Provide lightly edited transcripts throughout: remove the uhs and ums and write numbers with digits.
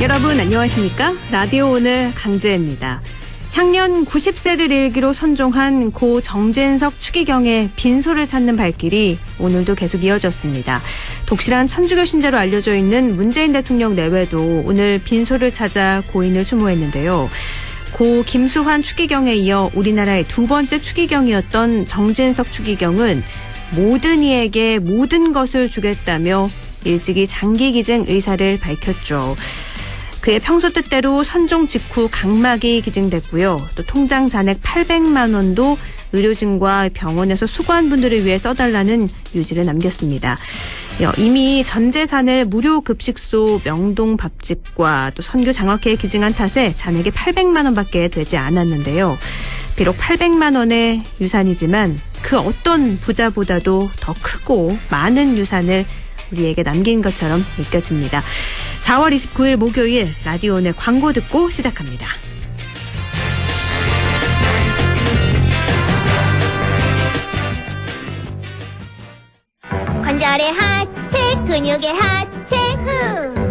여러분 안녕하십니까? 라디오 오늘 강재입니다. 향년 90세를 일기로 선종한 고 정진석 추기경의 빈소를 찾는 발길이 오늘도 계속 이어졌습니다. 독실한 천주교 신자로 알려져 있는 문재인 대통령 내외도 오늘 빈소를 찾아 고인을 추모했는데요. 고 김수환 추기경에 이어 우리나라의 두 번째 추기경이었던 정진석 추기경은 모든 이에게 모든 것을 주겠다며 일찍이 장기 기증 의사를 밝혔죠. 그의 평소 뜻대로 선종 직후 각막이 기증됐고요. 또 통장 잔액 800만 원도 의료진과 병원에서 수고한 분들을 위해 써달라는 유지를 남겼습니다. 이미 전 재산을 무료 급식소 명동 밥집과 또 선교 장학회에 기증한 탓에 잔액이 800만 원밖에 되지 않았는데요. 비록 800만 원의 유산이지만 그 어떤 부자보다도 더 크고 많은 유산을 우리에게 남긴 것처럼 느껴집니다. 4월 29일 목요일 라디오 오늘 광고 듣고 시작합니다. 관절의 하트, 근육의 하트,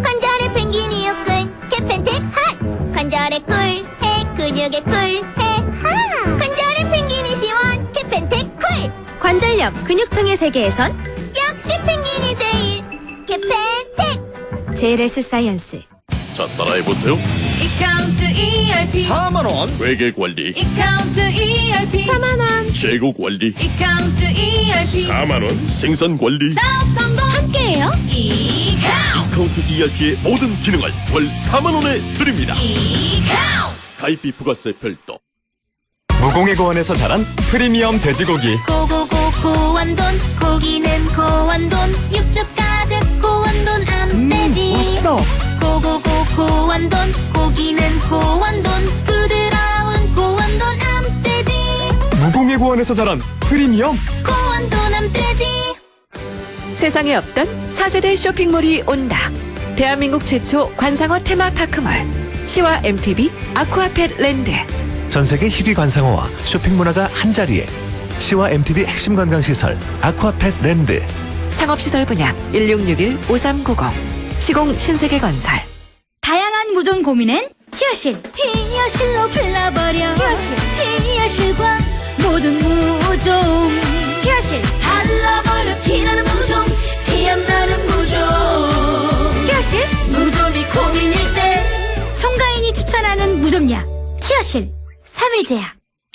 관절의 펭귄이 육근, 개펜텍 핫. 관절의 쿨해, 근육의 쿨해, 하. 관절의 펭귄이 시원, 개펜텍 쿨. 관절염, 근육통의 세계에선 역시 펭귄이 제일, 개펜텍. JLS 사이언스. 자, 따라해보세요. 이카운트 ERP 4만원 회계관리, 이카운트 ERP 4만원. 재고관리, 이카운트 ERP 4만원 생산관리. 사업 성공 함께해요. 이카운트 카운트 ERP의 모든 기능을 월 4만원에 드립니다. 이카운트 가입비 부가세 별도. 무공해 고원에서 자란 프리미엄 돼지고기. 고고고 고원돈, 고기는 고원돈, 육즙 가득 고원돈 암돼지. 맛있다. 고고고 고원돈, 고기는 고원돈, 부드러운 고원돈 암돼지. 무공해 고원에서 자란 프리미엄. 고원돈 암돼지. 세상에 없던 4세대 쇼핑몰이 온다. 대한민국 최초 관상어 테마파크몰 시와 MTB 아쿠아펫 랜드. 전세계 희귀 관상어와 쇼핑 문화가 한자리에. 시와 MTB 핵심 관광시설 아쿠아펫 랜드. 상업시설 분양 1661-5390 시공 신세계건설. 다양한 무좀 고민엔 티어실. 티어실로 풀러버려. 티어실과 모든 무좀. 티어실. 달라버려 티나는 무좀. 티 안 나는 무좀. 티어실. 무좀이 고민일 때 송가인이 추천하는 무좀약. 티어실. 3일제약.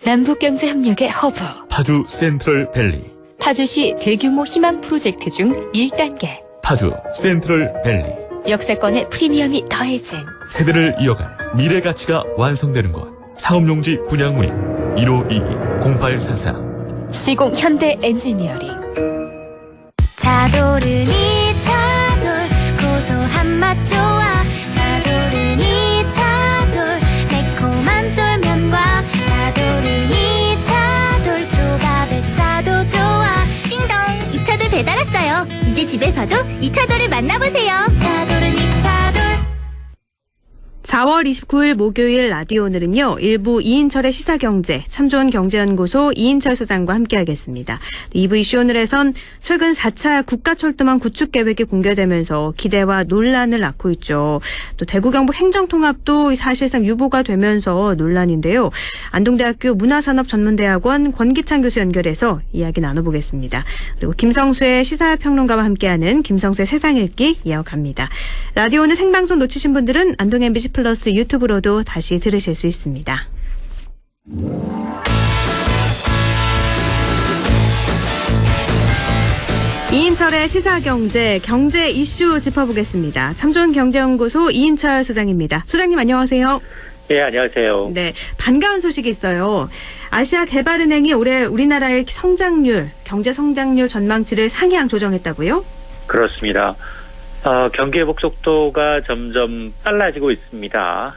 남북경제협력의 허브 파주 센트럴 밸리. 파주시 대규모 희망 프로젝트 중 1단계. 파주 센트럴 밸리. 역세권의 프리미엄이 더해진 세대를 이어갈 미래 가치가 완성되는 곳. 상업용지 분양문의 1522-0844. 시공 현대 엔지니어링. 차도르니 차돌 고소한 맛 좋아. 차도르니 차돌 매콤한 쫄면과 차도르니 차돌 조밥에 싸도 좋아. 띵동, 이 차돌 배달 왔어요. 이제 집에서도 이 차돌을 만나보세요. 차도르니 차돌. 4월 29일 목요일 라디오 오늘은요. 일부 이인철의 시사경제, 참 좋은 경제연구소 이인철 소장과 함께하겠습니다. 2부 이슈 오늘에선 최근 4차 국가철도망 구축 계획이 공개되면서 기대와 논란을 낳고 있죠. 또 대구 경북 행정통합도 사실상 유보가 되면서 논란인데요. 안동대학교 문화산업전문대학원 권기찬 교수 연결해서 이야기 나눠보겠습니다. 그리고 김성수의 시사평론가와 함께하는 김성수의 세상 읽기 이어갑니다. 라디오 오늘 생방송 놓치신 분들은 안동 MBC 플러스 유튜브로도 다시 들으실 수 있습니다. 이인철의 시사경제, 경제 이슈 짚어보겠습니다. 참 좋은 경제연구소 이인철 소장입니다. 소장님 안녕하세요. 네, 안녕하세요. 네, 반가운 소식이 있어요. 아시아개발은행이 올해 우리나라의 성장률, 경제 성장률 전망치를 상향 조정했다고요? 그렇습니다. 경기 회복 속도가 점점 빨라지고 있습니다.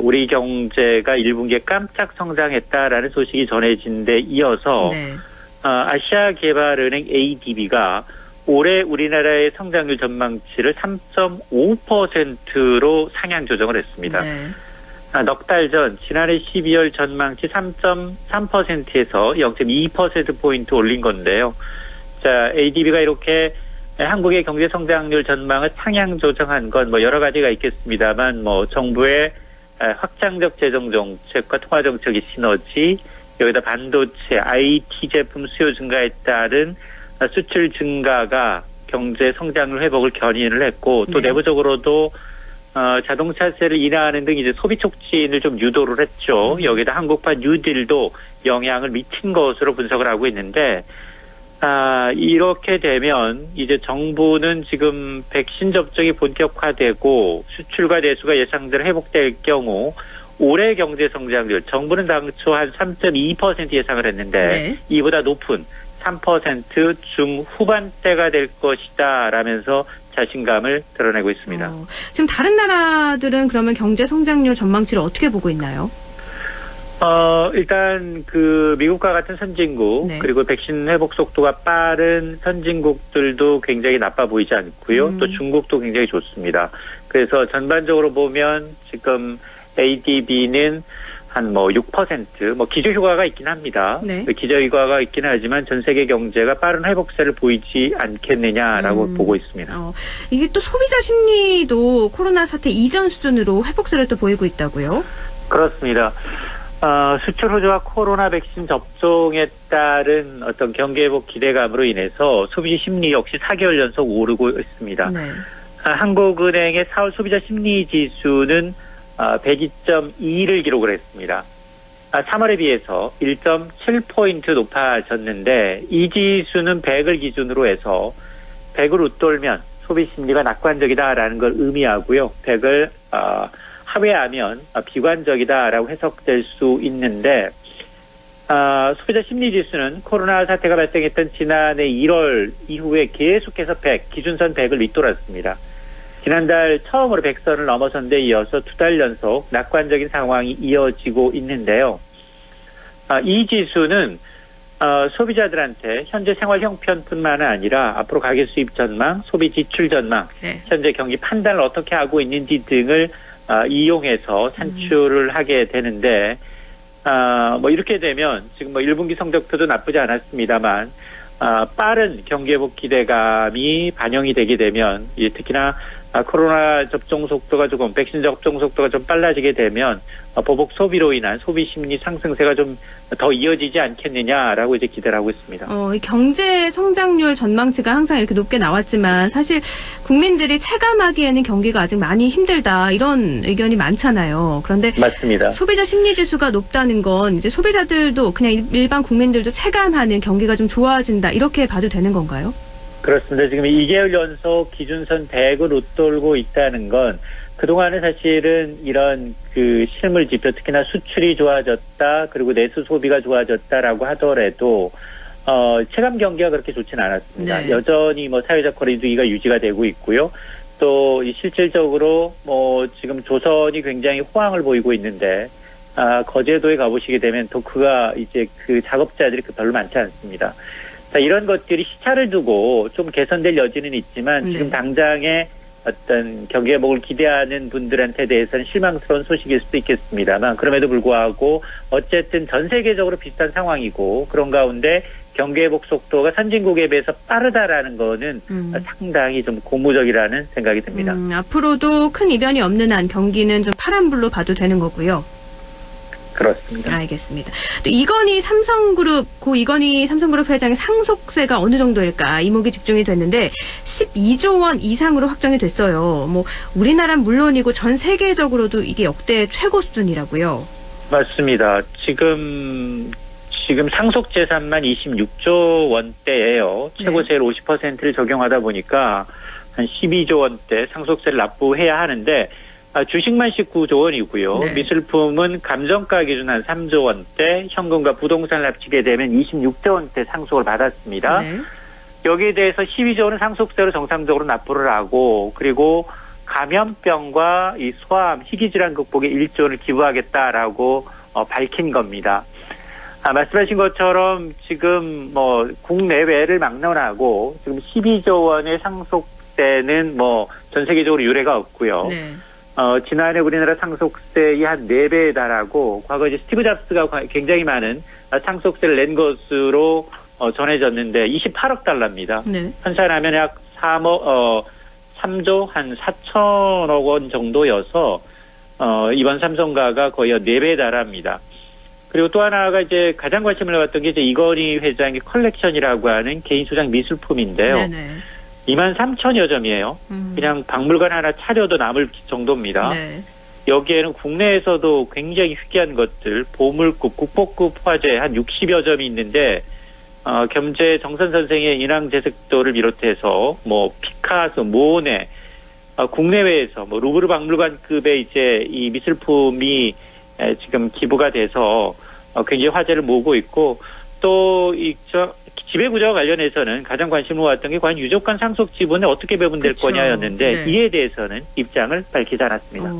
우리 경제가 1분기에 깜짝 성장했다라는 소식이 전해진 데 이어서 네. 아시아개발은행 ADB가 올해 우리나라의 성장률 전망치를 3.5%로 상향 조정을 했습니다. 네. 넉 달 전 지난해 12월 전망치 3.3%에서 0.2%포인트 올린 건데요. 자, ADB가 이렇게 한국의 경제 성장률 전망을 상향 조정한 건 뭐 여러 가지가 있겠습니다만 뭐 정부의 확장적 재정 정책과 통화 정책의 시너지, 여기다 반도체, IT 제품 수요 증가에 따른 수출 증가가 경제 성장률 회복을 견인을 했고 또 네. 내부적으로도 자동차세를 인하하는 등 이제 소비 촉진을 좀 유도를 했죠. 여기다 한국판 뉴딜도 영향을 미친 것으로 분석을 하고 있는데 이렇게 되면 이제 정부는 지금 백신 접종이 본격화되고 수출과 내수가 예상대로 회복될 경우 올해 경제 성장률 정부는 당초 한 3.2% 예상을 했는데 네. 이보다 높은 3% 중후반대가 될 것이다 라면서 자신감을 드러내고 있습니다. 지금 다른 나라들은 그러면 경제 성장률 전망치를 어떻게 보고 있나요? 일단 그 미국과 같은 선진국 네. 그리고 백신 회복 속도가 빠른 선진국들도 굉장히 나빠 보이지 않고요. 또 중국도 굉장히 좋습니다. 그래서 전반적으로 보면 지금 ADB는 한 뭐 6%, 뭐 기저효과가 있긴 합니다. 네. 기저효과가 있긴 하지만 전 세계 경제가 빠른 회복세를 보이지 않겠느냐라고 보고 있습니다. 이게 또 소비자 심리도 코로나 사태 이전 수준으로 회복세를 또 보이고 있다고요? 그렇습니다. 수출 호조와 코로나 백신 접종에 따른 어떤 경기 회복 기대감으로 인해서 소비 심리 역시 4개월 연속 오르고 있습니다. 네. 한국은행의 4월 소비자 심리 지수는 102.2를 기록을 했습니다. 3월에 비해서 1.7포인트 높아졌는데 이 지수는 100을 기준으로 해서 100을 웃돌면 소비 심리가 낙관적이다라는 걸 의미하고요. 100을 하회하면 비관적이다라고 해석될 수 있는데 소비자 심리 지수는 코로나 사태가 발생했던 지난해 1월 이후에 계속해서 100, 기준선 100을 밑돌았습니다. 지난달 처음으로 100선을 넘어선 데 이어서 2달 연속 낙관적인 상황이 이어지고 있는데요. 이 지수는 소비자들한테 현재 생활 형편뿐만 아니라 앞으로 가계 수입 전망, 소비 지출 전망, 네. 현재 경기 판단을 어떻게 하고 있는지 등을 이용해서 산출을 하게 되는데 뭐 이렇게 되면 지금 뭐 1분기 성적표도 나쁘지 않았습니다만 빠른 경기 회복 기대감이 반영이 되게 되면 특히나 코로나 접종 속도가 조금 백신 접종 속도가 좀 빨라지게 되면 보복 소비로 인한 소비 심리 상승세가 좀 더 이어지지 않겠느냐라고 이제 기대를 하고 있습니다. 이 경제 성장률 전망치가 항상 이렇게 높게 나왔지만 사실 국민들이 체감하기에는 경기가 아직 많이 힘들다 이런 의견이 많잖아요. 그런데 맞습니다. 소비자 심리 지수가 높다는 건 이제 소비자들도 그냥 일반 국민들도 체감하는 경기가 좀 좋아진다 이렇게 봐도 되는 건가요? 그렇습니다. 지금 2개월 연속 기준선 100을 웃돌고 있다는 건 그동안은 사실은 이런 그 실물 지표 특히나 수출이 좋아졌다 그리고 내수 소비가 좋아졌다라고 하더라도 체감 경기가 그렇게 좋지는 않았습니다. 네. 여전히 뭐 사회적 거리두기가 유지가 되고 있고요. 또 실질적으로 뭐 지금 조선이 굉장히 호황을 보이고 있는데 거제도에 가보시게 되면 도크가 이제 그 작업자들이 별로 많지 않습니다. 자, 이런 것들이 시차를 두고 좀 개선될 여지는 있지만 지금 당장에 어떤 경기 회복을 기대하는 분들한테 대해서는 실망스러운 소식일 수도 있겠습니다만 그럼에도 불구하고 어쨌든 전 세계적으로 비슷한 상황이고 그런 가운데 경기 회복 속도가 선진국에 비해서 빠르다라는 거는 상당히 좀 고무적이라는 생각이 듭니다. 앞으로도 큰 이변이 없는 한 경기는 좀 파란불로 봐도 되는 거고요. 그렇습니다. 알겠습니다. 또 이건희 삼성그룹 회장의 상속세가 어느 정도일까 이목이 집중이 됐는데 12조 원 이상으로 확정이 됐어요. 뭐 우리나라는 물론이고 전 세계적으로도 이게 역대 최고 수준이라고요. 맞습니다. 지금 상속 재산만 26조 원대예요. 최고세율 50%를 적용하다 보니까 한 12조 원대 상속세를 납부해야 하는데 주식만 19조 원이고요. 네. 미술품은 감정가 기준 한 3조 원대, 현금과 부동산을 합치게 되면 26조 원대 상속을 받았습니다. 네. 여기에 대해서 12조 원은 상속세로 정상적으로 납부를 하고 그리고 감염병과 이 소아암, 희귀질환 극복에 1조 원을 기부하겠다라고 밝힌 겁니다. 말씀하신 것처럼 지금 뭐 국내외를 막론하고 지금 12조 원의 상속세는 뭐 전 세계적으로 유례가 없고요. 네. 지난해 우리나라 상속세의 한 4배에 달하고 과거 이제 스티브 잡스가 굉장히 많은 상속세를 낸 것으로 전해졌는데 28억 달러입니다. 네. 환산하면 약 3조 한 4천억 원 정도여서 이번 삼성가가 거의 4배에 달합니다. 그리고 또 하나가 이제 가장 관심을 갖던 게 이제 이건희 회장의 컬렉션이라고 하는 개인 소장 미술품인데요. 네네. 23,000여 점이에요. 그냥 박물관 하나 차려도 남을 정도입니다. 네. 여기에는 국내에서도 굉장히 희귀한 것들, 보물급, 국보급 화재 한 60여 점이 있는데, 겸재 정선 선생의 인왕제색도를 비롯해서, 뭐, 피카소, 모네, 국내외에서, 뭐, 루브르 박물관급의 이제 이 미술품이 지금 기부가 돼서, 굉장히 화제를 모으고 있고, 또, 지배구조와 관련해서는 가장 관심을 모았던 게 과연 유족관 상속 지분에 어떻게 배분될 그쵸. 거냐였는데 네. 이에 대해서는 입장을 밝히지 않았습니다.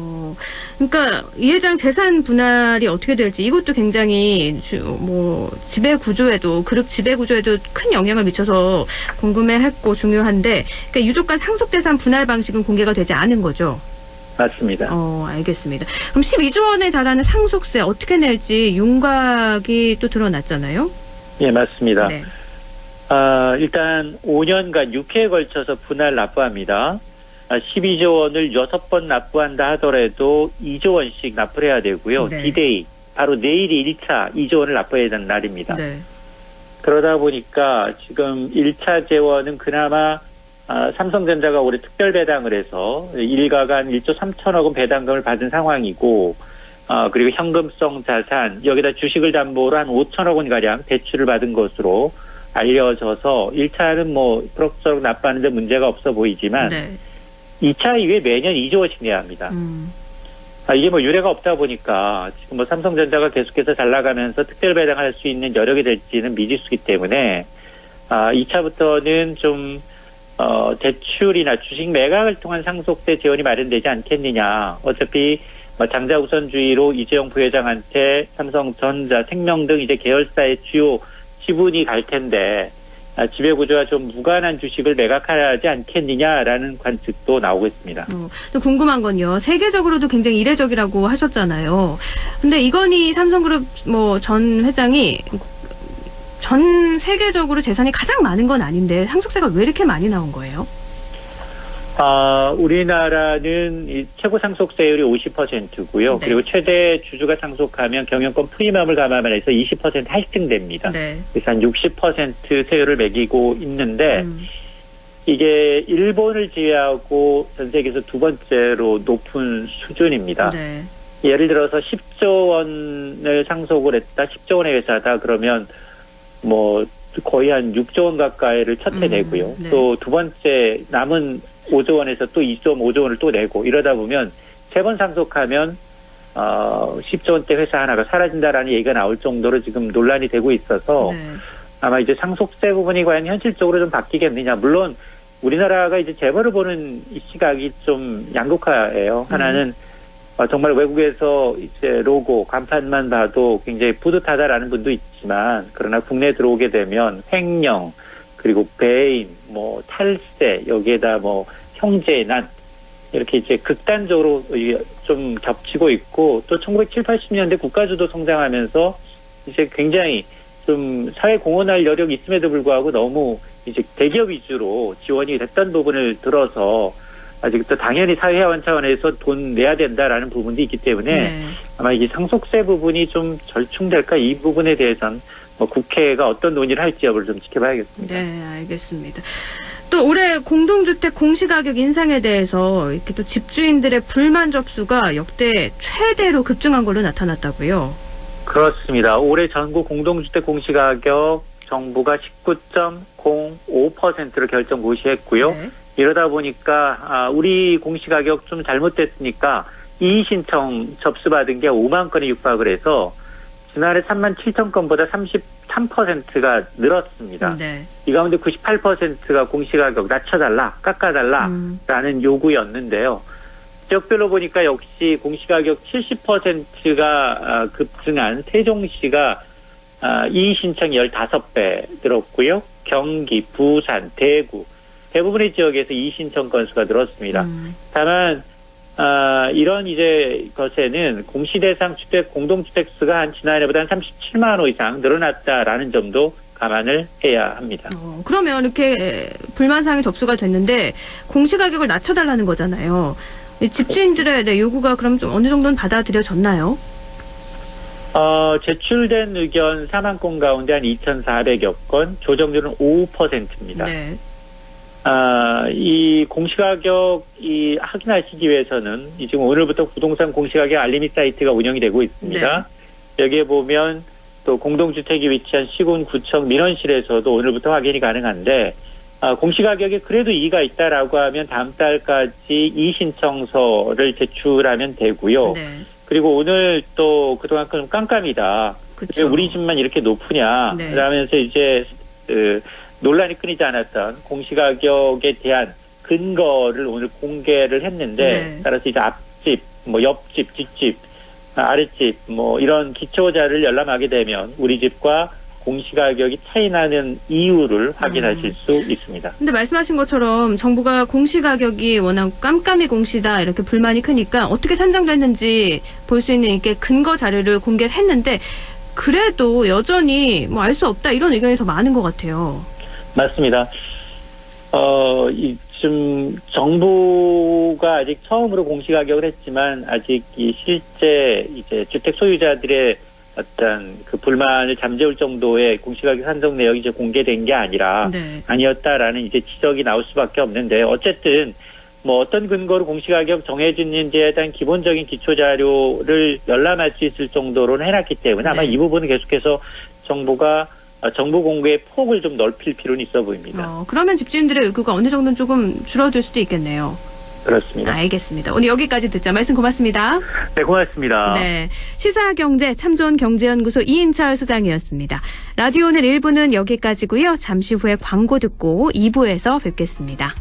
그러니까 이 회장 재산 분할이 어떻게 될지 이것도 굉장히 지배 구조에도 그룹 지배 구조에도 큰 영향을 미쳐서 궁금해했고 중요한데 그러니까 유족관 상속 재산 분할 방식은 공개가 되지 않은 거죠. 맞습니다. 알겠습니다. 그럼 12조 원에 달하는 상속세 어떻게 낼지 윤곽이 또 드러났잖아요. 예, 맞습니다. 네. 일단 5년간 6회에 걸쳐서 분할 납부합니다. 12조 원을 6번 납부한다 하더라도 2조 원씩 납부를 해야 되고요. 네. D-Day, 바로 내일이 1차 2조 원을 납부해야 되는 날입니다. 네. 그러다 보니까 지금 1차 재원은 그나마 삼성전자가 올해 특별 배당을 해서 일가가 한 1조 3천억 원 배당금을 받은 상황이고 그리고 현금성 자산 여기다 주식을 담보로 한 5천억 원가량 대출을 받은 것으로 알려져서 1차는 뭐 그럭저럭 납부하는데 문제가 없어 보이지만 네. 2차 이후에 매년 2조 원씩 내야 합니다. 이게 뭐 유례가 없다 보니까 지금 뭐 삼성전자가 계속해서 잘 나가면서 특별 배당할 수 있는 여력이 될지는 미지수이기 때문에 2차부터는 좀 대출이나 주식 매각을 통한 상속세 지원이 마련되지 않겠느냐. 어차피 장자 우선주의로 이재용 부회장한테 삼성전자, 생명 등 이제 계열사의 주요 지분이 갈 텐데 지배구조와 좀 무관한 주식을 매각하지 않겠느냐라는 관측도 나오고 있습니다. 또 궁금한 건요. 세계적으로도 굉장히 이례적이라고 하셨잖아요. 근데 이건희 삼성그룹 전 회장이 전 세계적으로 재산이 가장 많은 건 아닌데 상속세가 왜 이렇게 많이 나온 거예요? 우리나라는 이 최고 상속세율이 50%고요. 네. 그리고 최대 주주가 상속하면 경영권 프리미엄을 감안해서 20% 할증됩니다. 네. 그래서 한 60% 세율을 매기고 있는데 이게 일본을 제외하고 전 세계에서 두 번째로 높은 수준입니다. 네. 예를 들어서 10조 원을 상속을 했다, 10조 원의 회사다 그러면 뭐 거의 한 6조 원 가까이를 첫해 내고요. 네. 또 두 번째 남은 5조 원에서 또 2.5조 원을 또 내고 이러다 보면 세 번 상속하면 10조 원대 회사 하나가 사라진다라는 얘기가 나올 정도로 지금 논란이 되고 있어서 네. 아마 이제 상속세 부분이 과연 현실적으로 좀 바뀌겠느냐. 물론 우리나라가 이제 재벌을 보는 이 시각이 좀 양극화예요. 하나는 정말 외국에서 이제 로고, 간판만 봐도 굉장히 뿌듯하다라는 분도 있지만, 그러나 국내에 들어오게 되면 횡령, 그리고 배임, 탈세, 여기에다 형제난, 이렇게 이제 극단적으로 좀 겹치고 있고, 또 1970, 80년대 국가주도 성장하면서 이제 굉장히 좀 사회 공헌할 여력이 있음에도 불구하고 너무 이제 대기업 위주로 지원이 됐던 부분을 들어서 아직도 당연히 사회회원 차원에서 돈 내야 된다라는 부분도 있기 때문에 네. 아마 이게 상속세 부분이 좀 절충될까 이 부분에 대해서는 국회가 어떤 논의를 할지 여부를 좀 지켜봐야겠습니다. 네, 알겠습니다. 또 올해 공동주택 공시가격 인상에 대해서 이렇게 또 집주인들의 불만 접수가 역대 최대로 급증한 걸로 나타났다고요. 그렇습니다. 올해 전국 공동주택 공시가격 정부가 19.05%를 결정 고시했고요. 네. 이러다 보니까 우리 공시가격 좀 잘못됐으니까 이의 신청 접수받은 게 5만 건에 육박을 해서 지난해 3만 7천 건보다 33%가 늘었습니다. 네. 이 가운데 98%가 공시가격 낮춰달라, 깎아달라라는 요구였는데요. 지역별로 보니까 역시 공시가격 70%가 급증한 세종시가 이의 신청이 15배 늘었고요. 경기, 부산, 대구 대부분의 지역에서 이의 신청 건수가 늘었습니다. 다만 이런 이제 것에는 공시 대상 주택 공동주택 수가 한 지난해보다 한 37만 호 이상 늘어났다라는 점도 감안을 해야 합니다. 그러면 이렇게 불만사항이 접수가 됐는데 공시가격을 낮춰달라는 거잖아요. 집주인들의 요구가 그럼 좀 어느 정도는 받아들여졌나요? 제출된 의견 4만 건 가운데 한 2,400여 건, 조정률은 5%입니다. 네. 이 공시가격 확인하시기 위해서는 지금 오늘부터 부동산 공시가격 알림이 사이트가 운영이 되고 있습니다. 네. 여기에 보면 또 공동주택이 위치한 시군, 구청, 민원실에서도 오늘부터 확인이 가능한데 공시가격에 그래도 이의가 있다라고 하면 다음 달까지 이의신청서를 제출하면 되고요. 네. 그리고 오늘 또 그동안 좀 깜깜이다. 왜 우리 집만 이렇게 높으냐. 네. 그러면서 이제 논란이 끊이지 않았던 공시가격에 대한 근거를 오늘 공개를 했는데 네. 따라서 이제 앞집, 옆집, 뒷집, 아랫집 이런 기초자를 열람하게 되면 우리 집과 공시가격이 차이나는 이유를 확인하실 수 있습니다. 근데 말씀하신 것처럼 정부가 공시가격이 워낙 깜깜이 공시다 이렇게 불만이 크니까 어떻게 산정됐는지 볼 수 있는 이렇게 근거 자료를 공개를 했는데 그래도 여전히 알 수 없다 이런 의견이 더 많은 것 같아요. 맞습니다. 지금 정부가 아직 처음으로 공시가격을 했지만 아직 실제 이제 주택 소유자들의 어떤 그 불만을 잠재울 정도의 공시가격 산정 내역이 이제 공개된 게 아니었다라는 이제 지적이 나올 수밖에 없는데 어쨌든 어떤 근거로 공시가격 정해졌는지에 대한 기본적인 기초 자료를 열람할 수 있을 정도로는 해놨기 때문에 아마 이 부분은 계속해서 정부가 정보 공개의 폭을 좀 넓힐 필요는 있어 보입니다. 그러면 집주인들의 요구가 어느 정도는 조금 줄어들 수도 있겠네요. 그렇습니다. 알겠습니다. 오늘 여기까지 듣자. 말씀 고맙습니다. 네, 고맙습니다. 네, 시사경제 참좋은 경제연구소 이인철 소장이었습니다. 라디오 오늘 1부는 여기까지고요. 잠시 후에 광고 듣고 2부에서 뵙겠습니다.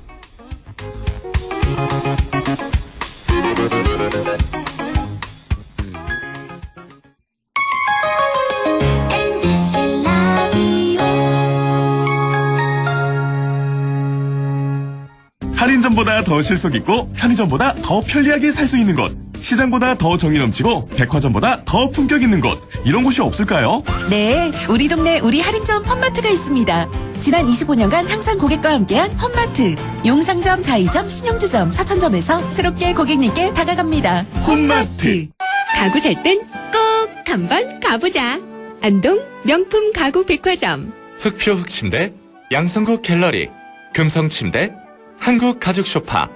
할인점보다 더 실속 있고 편의점보다 더 편리하게 살 수 있는 곳, 시장보다 더 정이 넘치고 백화점보다 더 품격 있는 곳, 이런 곳이 없을까요? 네, 우리 동네 우리 할인점 펀마트가 있습니다. 지난 25년간 항상 고객과 함께한 펀마트. 용상점, 자이점, 신용주점, 서천점에서 새롭게 고객님께 다가갑니다. 펀마트. 가구 살 땐 꼭 한번 가보자. 안동 명품 가구 백화점. 흑표 흑침대, 양성국 갤러리, 금성침대, 한국 가죽 소파,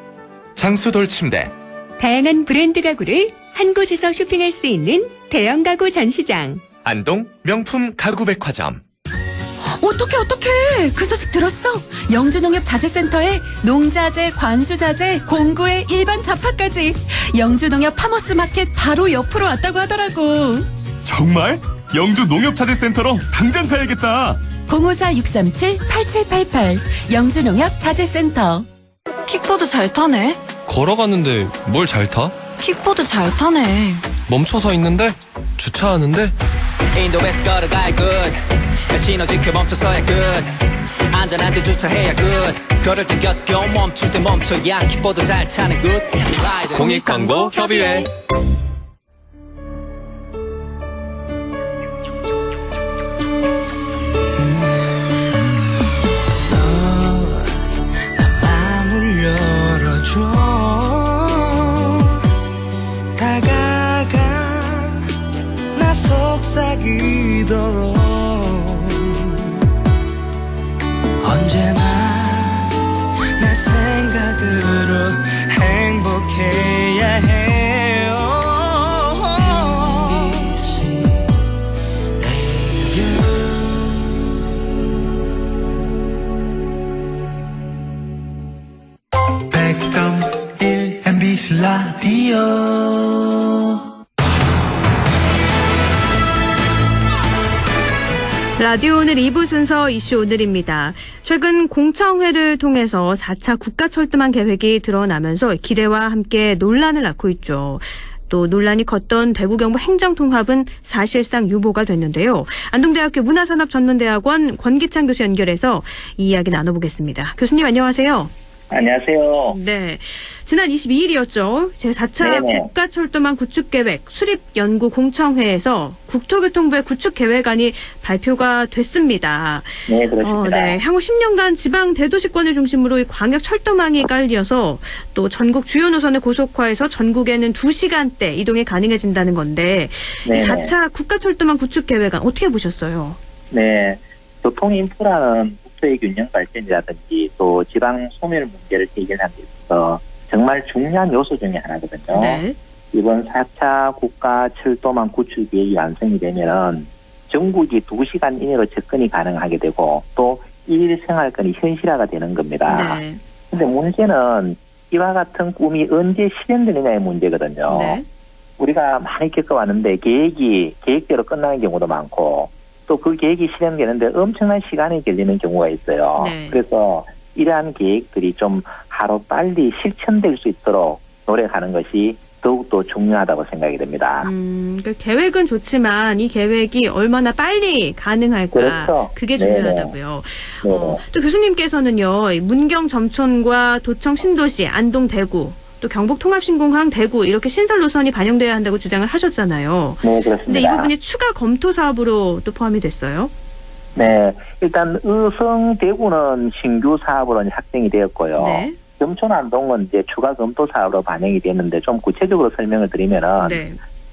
장수돌 침대. 다양한 브랜드 가구를 한 곳에서 쇼핑할 수 있는 대형 가구 전시장. 안동 명품 가구 백화점. 어떡해. 그 소식 들었어? 영주농협자재센터에 농자재, 관수자재, 공구에 일반 잡화까지. 영주농협 파머스마켓 바로 옆으로 왔다고 하더라고. 정말? 영주농협자재센터로 당장 가야겠다. 054-637-8788 영주농협자재센터. 킥보드 잘 타네. 걸어가는데 뭘 잘 타? 킥보드 잘 타네. 멈춰서 있는데? 주차하는데? 인도에서 걸어가야 good. 신호 지켜 멈춰서야 good. 안전한 데 주차해야 good. 걸을 때 곁겨 멈출 때 멈춰야 킥보드 잘 타는 good. 공익광고 협의회. 다가가 나 속삭이도록 언제나 내 생각으로 행복해야 해요. MBC 라디오. 라디오 오늘 2부 순서 이슈 오늘입니다. 최근 공청회를 통해서 4차 국가철도망 계획이 드러나면서 기대와 함께 논란을 낳고 있죠. 또 논란이 컸던 대구 경북 행정통합은 사실상 유보가 됐는데요. 안동대학교 문화산업전문대학원 권기창 교수 연결해서 이 이야기 나눠보겠습니다. 교수님 안녕하세요. 안녕하세요. 네. 지난 22일이었죠. 제4차 네네. 국가철도망 구축계획 수립연구공청회에서 국토교통부의 구축계획안이 발표가 됐습니다. 네, 그렇습니다. 네. 향후 10년간 지방 대도시권을 중심으로 이 광역 철도망이 깔려서 또 전국 주요 노선을 고속화해서 전국에는 2시간대 이동이 가능해진다는 건데 네네. 4차 국가철도망 구축계획안 어떻게 보셨어요? 네. 교통 인프라는 국토의 균형 발전이라든지 또 지방 소멸 문제를 해결하는 데 있어서 정말 중요한 요소 중에 하나거든요. 네. 이번 4차 국가 철도망 구축 계획이 완성이 되면은 전국이 2시간 이내로 접근이 가능하게 되고 또 일생활권이 현실화가 되는 겁니다. 네. 근데 문제는 이와 같은 꿈이 언제 실현되느냐의 문제거든요. 네. 우리가 많이 겪어왔는데 계획대로 끝나는 경우도 많고 또 그 계획이 실현되는데 엄청난 시간이 걸리는 경우가 있어요. 네. 그래서 이러한 계획들이 좀 하루빨리 실천될 수 있도록 노력하는 것이 더욱더 중요하다고 생각이 됩니다. 그 계획은 좋지만 이 계획이 얼마나 빨리 가능할까 그렇죠. 그게 네네. 중요하다고요. 네네. 또 교수님께서는요. 이 문경 점촌과 도청 신도시, 안동 대구 또 경북 통합신공항 대구 이렇게 신설 노선이 반영돼야 한다고 주장을 하셨잖아요. 네, 그렇습니다. 근데 이 부분이 추가 검토 사업으로 또 포함이 됐어요? 네, 일단 의성 대구는 신규 사업으로 확정이 되었고요. 네. 점촌 안동은 이제 추가 검토 사업으로 반영이 됐는데 좀 구체적으로 설명을 드리면은 네.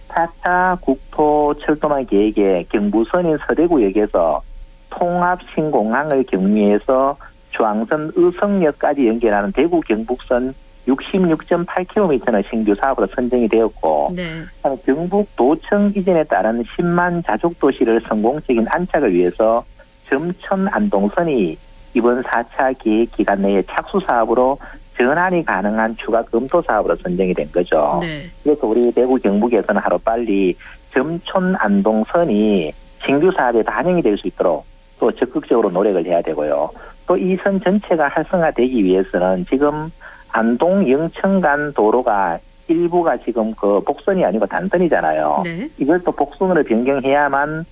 4차 국토 철도망 계획에 경부선인 서대구역에서 통합신공항을 경유해서 중앙선 의성역까지 연결하는 대구 경북선 66.8km는 신규 사업으로 선정이 되었고 네. 경북 도청 이전에 따른 10만 자족 도시를 성공적인 안착을 위해서 점촌 안동선이 이번 4차 계획 기간 내에 착수 사업으로 전환이 가능한 추가 검토 사업으로 선정이 된 거죠. 네. 그래서 우리 대구 경북에서는 하루빨리 점촌 안동선이 신규 사업에 반영이 될 수 있도록 또 적극적으로 노력을 해야 되고요. 또 이 선 전체가 활성화되기 위해서는 지금 안동 영천 간 도로가 일부가 지금 그 복선이 아니고 단선이잖아요. 네. 이걸 또 복선으로 변경해야만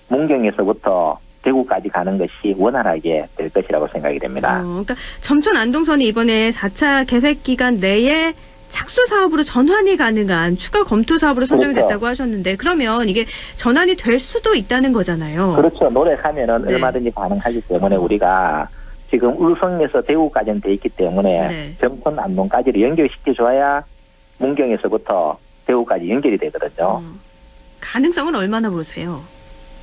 문경에서부터 대구까지 가는 것이 원활하게 될 것이라고 생각이 됩니다. 그러니까 점촌 안동선이 이번에 4차 계획 기간 내에 착수 사업으로 전환이 가능한 추가 검토 사업으로 선정이 그렇죠. 됐다고 하셨는데 그러면 이게 전환이 될 수도 있다는 거잖아요. 그렇죠. 노력하면은 네. 얼마든지 가능하기 때문에 우리가 지금 의성에서 대구까지는 돼 있기 때문에 네. 점촌 안동까지를 연결시켜줘야 문경에서부터 대구까지 연결이 되거든요. 가능성은 얼마나 보세요?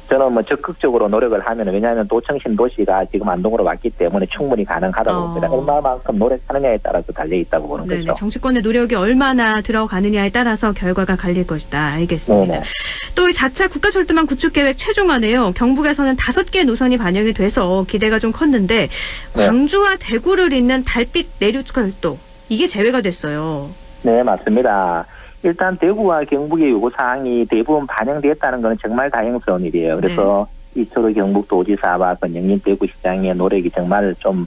저는 뭐 적극적으로 노력을 하면 왜냐하면 도청신 도시가 지금 안동으로 왔기 때문에 충분히 가능하다고 봅니다. 얼마만큼 노력하느냐에 따라서 달려 있다고 보는 네네. 거죠. 정치권의 노력이 얼마나 들어가느냐에 따라서 결과가 갈릴 것이다. 알겠습니다. 네네. 또 4차 국가철도망 구축계획 최종안에요. 경북에서는 5개 노선이 반영이 돼서 기대가 좀 컸는데 광주와 대구를 잇는 달빛 내륙철도 이게 제외가 됐어요. 네, 맞습니다. 일단 대구와 경북의 요구사항이 대부분 반영됐다는 것은 정말 다행스러운 일이에요. 그래서 이철우 경북도지사와 권영민 대구시장의 노력이 정말 좀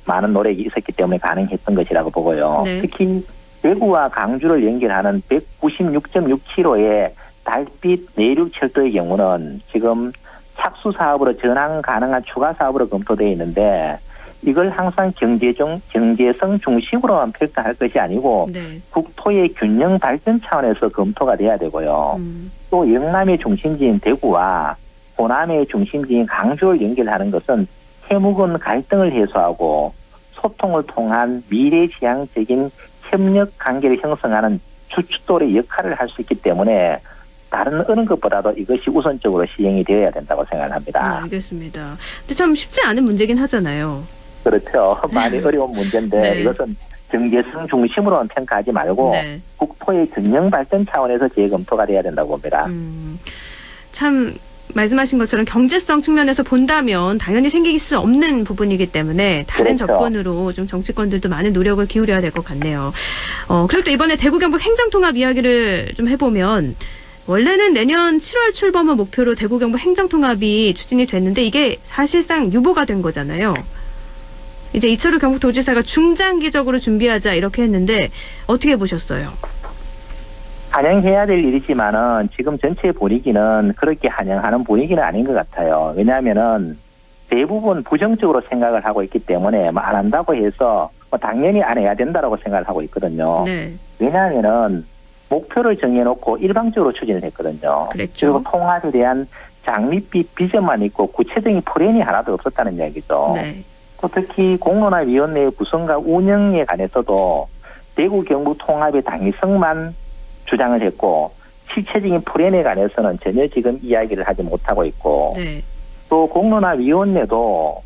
많은 노력이 있었기 때문에 가능했던 것이라고 보고요. 네. 특히 대구와 강주를 연결하는 196.6km의 달빛 내륙철도의 경우는 지금 착수 사업으로 전환 가능한 추가 사업으로 검토되어 있는데 이걸 항상 경제성 중심으로만 평가할 것이 아니고 국토의 균형 발전 차원에서 검토가 돼야 되고요. 또 영남의 중심지인 대구와 호남의 중심지인 강주를 연결하는 것은 해묵은 갈등을 해소하고 소통을 통한 미래지향적인 협력 관계를 형성하는 주춧돌의 역할을 할 수 있기 때문에 다른 어느 것보다도 이것이 우선적으로 시행이 되어야 된다고 생각합니다. 알겠습니다. 근데 참 쉽지 않은 문제긴 하잖아요. 그렇죠. 많이 어려운 문제인데 네. 이것은 경제성 중심으로만 평가하지 말고 국토의 균형 발전 차원에서 재검토가 돼야 된다고 봅니다. 참 말씀하신 것처럼 경제성 측면에서 본다면 당연히 생길 수 없는 부분이기 때문에 다른 그렇죠. 접근으로 좀 정치권들도 많은 노력을 기울여야 될 것 같네요. 그리고 또 이번에 대구 경북 행정통합 이야기를 좀 해보면 원래는 내년 7월 출범을 목표로 대구 경북 행정통합이 추진이 됐는데 이게 사실상 유보가 된 거잖아요. 이제 이철우 경북도지사가 중장기적으로 준비하자 이렇게 했는데 어떻게 보셨어요? 환영해야 될 일이지만은 지금 전체 분위기는 그렇게 환영하는 분위기는 아닌 것 같아요. 왜냐하면은 대부분 부정적으로 생각을 하고 있기 때문에 뭐 안 한다고 해서 당연히 안 해야 된다라고 생각을 하고 있거든요. 네. 왜냐하면은 목표를 정해놓고 일방적으로 추진을 했거든요. 그랬죠. 그리고 통합에 대한 장밋빛 비전만 있고 구체적인 플랜이 하나도 없었다는 이야기죠. 네. 또 특히 공론화위원회의 구성과 운영에 관해서도 대구 경북 통합의 당위성만 주장을 했고 실체적인 플랜에 관해서는 전혀 지금 이야기를 하지 못하고 있고 네. 또 공론화위원회도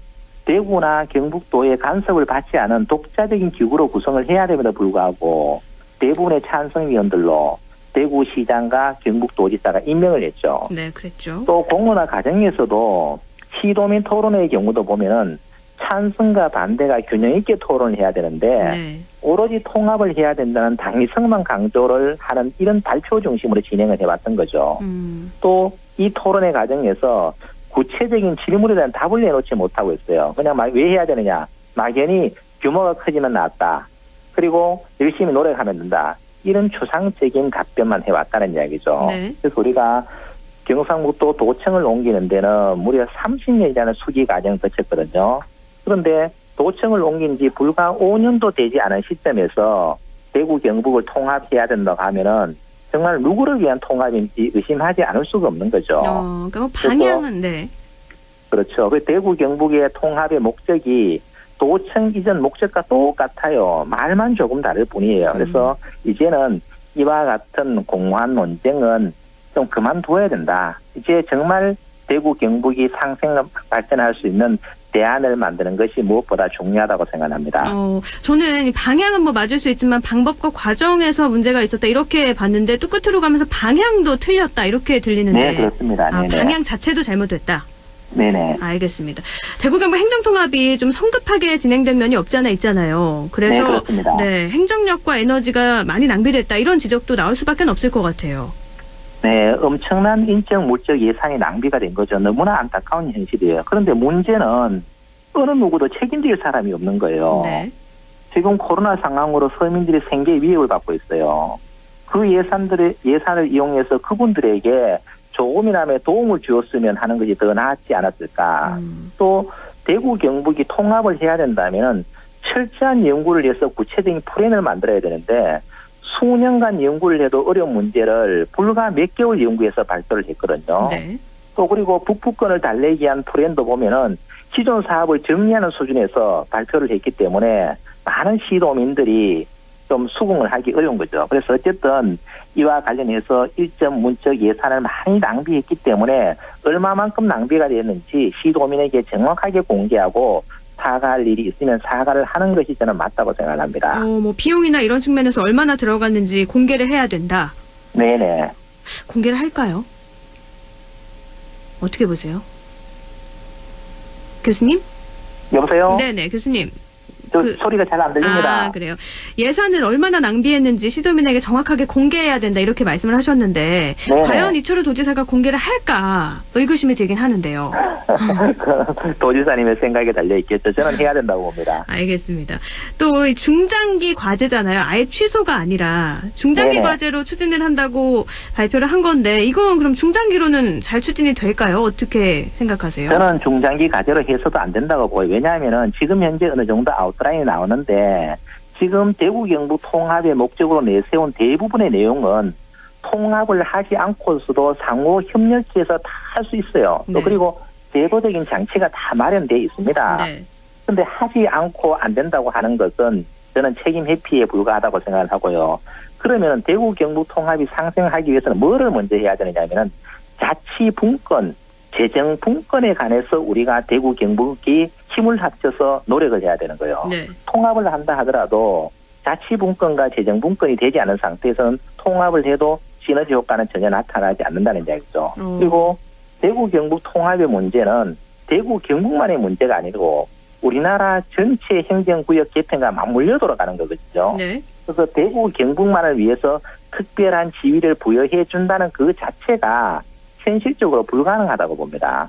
대구나 경북도의 간섭을 받지 않은 독자적인 기구로 구성을 해야 됨에도 불구하고 대부분의 찬성위원들로 대구시장과 경북도지사가 임명을 했죠. 네, 그랬죠. 또 공론화 과정에서도 시도민 토론회의 경우도 보면은 찬성과 반대가 균형 있게 토론을 해야 되는데 네. 오로지 통합을 해야 된다는 당위성만 강조를 하는 이런 발표 중심으로 진행을 해왔던 거죠. 또 이 토론회 과정에서 구체적인 질문에 대한 답을 내놓지 못하고 있어요. 그냥 왜 해야 되느냐. 막연히 규모가 크지만 낫다. 그리고 열심히 노력하면 된다. 이런 추상적인 답변만 해왔다는 이야기죠. 네. 그래서 우리가 경상북도 도청을 옮기는 데는 무려 30년이라는 수기 과정을 거쳤거든요. 그런데 도청을 옮긴 지 불과 5년도 되지 않은 시점에서 대구 경북을 통합해야 된다고 하면은 정말 누구를 위한 통합인지 의심하지 않을 수가 없는 거죠. 그러니까 뭐 방향은 네. 그렇죠. 그 대구 경북의 통합의 목적이 도청 이전 목적과 똑같아요. 말만 조금 다를 뿐이에요. 그래서 이제는 이와 같은 공허한 논쟁은 좀 그만둬야 된다. 이제 정말 대구 경북이 상생 발전할 수 있는 대안을 만드는 것이 무엇보다 중요하다고 생각합니다. 저는 방향은 뭐 맞을 수 있지만 방법과 과정에서 문제가 있었다 이렇게 봤는데 또 끝으로 가면서 방향도 틀렸다 이렇게 들리는데. 네, 그렇습니다. 방향 자체도 잘못됐다. 네네. 알겠습니다. 대구 경북 행정통합이 좀 성급하게 진행된 면이 없지 않아 있잖아요. 그래서 네, 그렇습니다. 네, 행정력과 에너지가 많이 낭비됐다 이런 지적도 나올 수밖에 없을 것 같아요. 네, 엄청난 인적 물적 예산이 낭비가 된 거죠. 너무나 안타까운 현실이에요. 그런데 문제는 어느 누구도 책임질 사람이 없는 거예요. 네. 지금 코로나 상황으로 서민들이 생계 위협을 받고 있어요. 그 예산을 이용해서 그분들에게 조금이나마 도움을 주었으면 하는 것이 더 낫지 않았을까. 또 대구 경북이 통합을 해야 된다면 철저한 연구를 해서 구체적인 플랜을 만들어야 되는데 수년간 연구를 해도 어려운 문제를 불과 몇 개월 연구해서 발표를 했거든요. 네. 또 그리고 북부권을 달래기 위한 플랜도 보면은 기존 사업을 정리하는 수준에서 발표를 했기 때문에 많은 시도민들이 좀 수긍을 하기 어려운 거죠. 그래서 어쨌든 이와 관련해서 일정 문적 예산을 많이 낭비했기 때문에 얼마만큼 낭비가 됐는지 시도민에게 정확하게 공개하고 사과할 일이 있으면 사과를 하는 것이 저는 맞다고 생각합니다. 뭐 비용이나 이런 측면에서 얼마나 들어갔는지 공개를 해야 된다. 네네. 공개를 할까요? 어떻게 보세요? 교수님? 여보세요? 네네, 교수님. 소리가 잘 안 들립니다. 그래요. 예산을 얼마나 낭비했는지 시도민에게 정확하게 공개해야 된다 이렇게 말씀을 하셨는데 네네. 과연 이철우 도지사가 공개를 할까 의구심이 들긴 하는데요. 도지사님의 생각에 달려있겠죠. 저는 해야 된다고 봅니다. 알겠습니다. 또 중장기 과제잖아요. 아예 취소가 아니라 중장기 네네. 과제로 추진을 한다고 발표를 한 건데 이건 그럼 중장기로는 잘 추진이 될까요? 어떻게 생각하세요? 저는 중장기 과제로 해서도 안 된다고 보여요. 왜냐하면 지금 현재 어느 정도 아웃라인이 나오는데 지금 대구 경북 통합의 목적으로 내세운 대부분의 내용은 통합을 하지 않고서도 상호 협력해서 다 할 수 있어요. 또 네. 그리고 제도적인 장치가 다 마련되어 있습니다. 네. 그런데 하지 않고 안 된다고 하는 것은 저는 책임 회피에 불과하다고 생각을 하고요. 그러면 대구 경북 통합이 상생하기 위해서는 뭐를 먼저 해야 되느냐면은 자치 분권, 재정 분권에 관해서 우리가 대구 경북이 힘을 합쳐서 노력을 해야 되는 거예요. 네. 통합을 한다 하더라도 자치 분권과 재정 분권이 되지 않은 상태에서는 통합을 해도 시너지 효과는 전혀 나타나지 않는다는 이야기죠. 그리고 대구 경북 통합의 문제는 대구 경북만의 문제가 아니고 우리나라 전체 행정구역 개편과 맞물려 돌아가는 거거든요. 네. 그래서 대구 경북만을 위해서 특별한 지위를 부여해 준다는 그 자체가 현실적으로 불가능하다고 봅니다.